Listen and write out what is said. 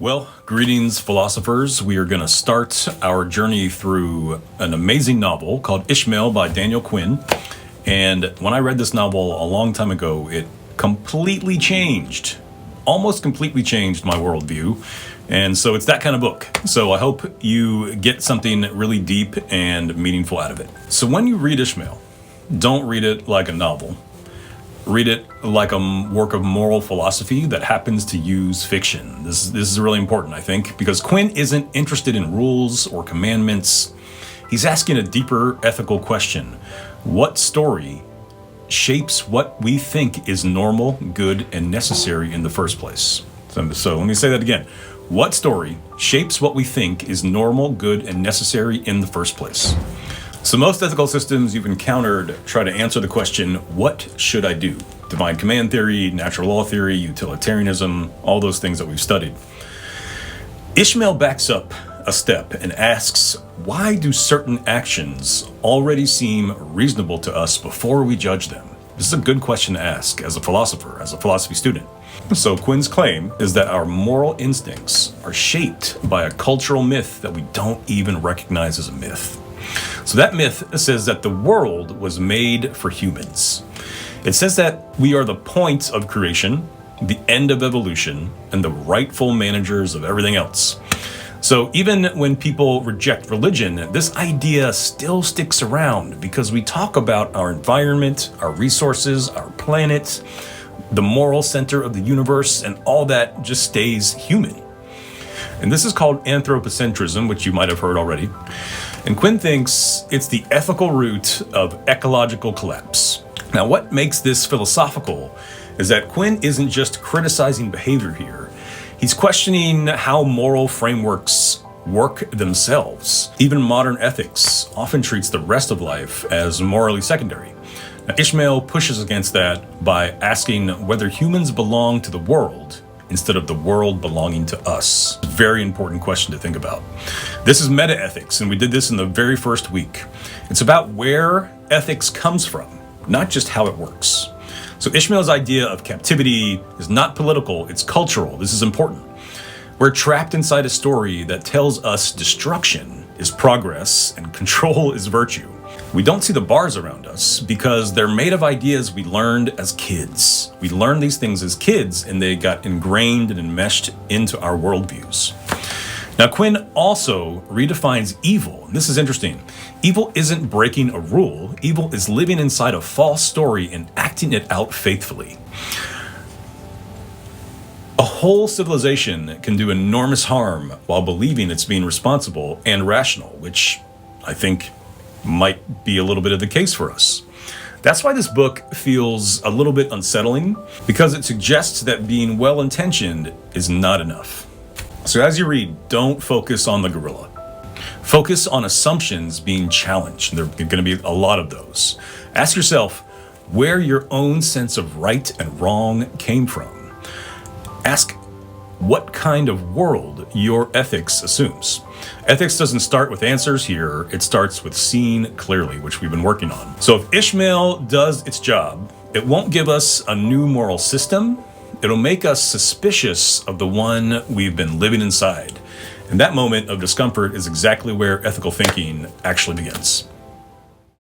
Well, greetings, philosophers. We are going to start our journey through an amazing novel called Ishmael by Daniel Quinn. And when I read this novel a long time ago, it almost completely changed my worldview. And so it's that kind of book. So I hope you get something really deep and meaningful out of it. So when you read Ishmael, don't read it like a novel. Read it like a work of moral philosophy that happens to use fiction. This is really important, I think, because Quinn isn't interested in rules or commandments. He's asking a deeper ethical question. What story shapes what we think is normal, good, and necessary in the first place? So let me say that again. What story shapes what we think is normal, good, and necessary in the first place? So most ethical systems you've encountered try to answer the question, what should I do? Divine command theory, natural law theory, utilitarianism, all those things that we've studied. Ishmael backs up a step and asks, why do certain actions already seem reasonable to us before we judge them? This is a good question to ask as a philosopher, as a philosophy student. So Quinn's claim is that our moral instincts are shaped by a cultural myth that we don't even recognize as a myth. So that myth says that the world was made for humans. It says that we are the point of creation, the end of evolution, and the rightful managers of everything else. So even when people reject religion, this idea still sticks around because we talk about our environment, our resources, our planet, the moral center of the universe, and all that just stays human. And this is called anthropocentrism, which you might have heard already. And Quinn thinks it's the ethical root of ecological collapse. Now, what makes this philosophical is that Quinn isn't just criticizing behavior here. He's questioning how moral frameworks work themselves. Even modern ethics often treats the rest of life as morally secondary. Now, Ishmael pushes against that by asking whether humans belong to the world instead of the world belonging to us. Very important question to think about. This is metaethics, and we did this in the very first week. It's about where ethics comes from, not just how it works. So Ishmael's idea of captivity is not political, it's cultural. This is important. We're trapped inside a story that tells us destruction is progress and control is virtue. We don't see the bars around us because they're made of ideas we learned as kids. We learned these things as kids and they got ingrained and enmeshed into our worldviews. Now, Quinn also redefines evil. And this is interesting. Evil isn't breaking a rule. Evil is living inside a false story and acting it out faithfully. A whole civilization can do enormous harm while believing it's being responsible and rational, which I think might be a little bit of the case for us. That's why this book feels a little bit unsettling, because it suggests that being well-intentioned is not enough. So as you read, don't focus on the gorilla. Focus on assumptions being challenged. There are going to be a lot of those. Ask yourself where your own sense of right and wrong came from. Ask what kind of world your ethics assumes. Ethics doesn't start with answers here, it starts with seeing clearly, which we've been working on. So if Ishmael does its job, it won't give us a new moral system, it'll make us suspicious of the one we've been living inside. And that moment of discomfort is exactly where ethical thinking actually begins.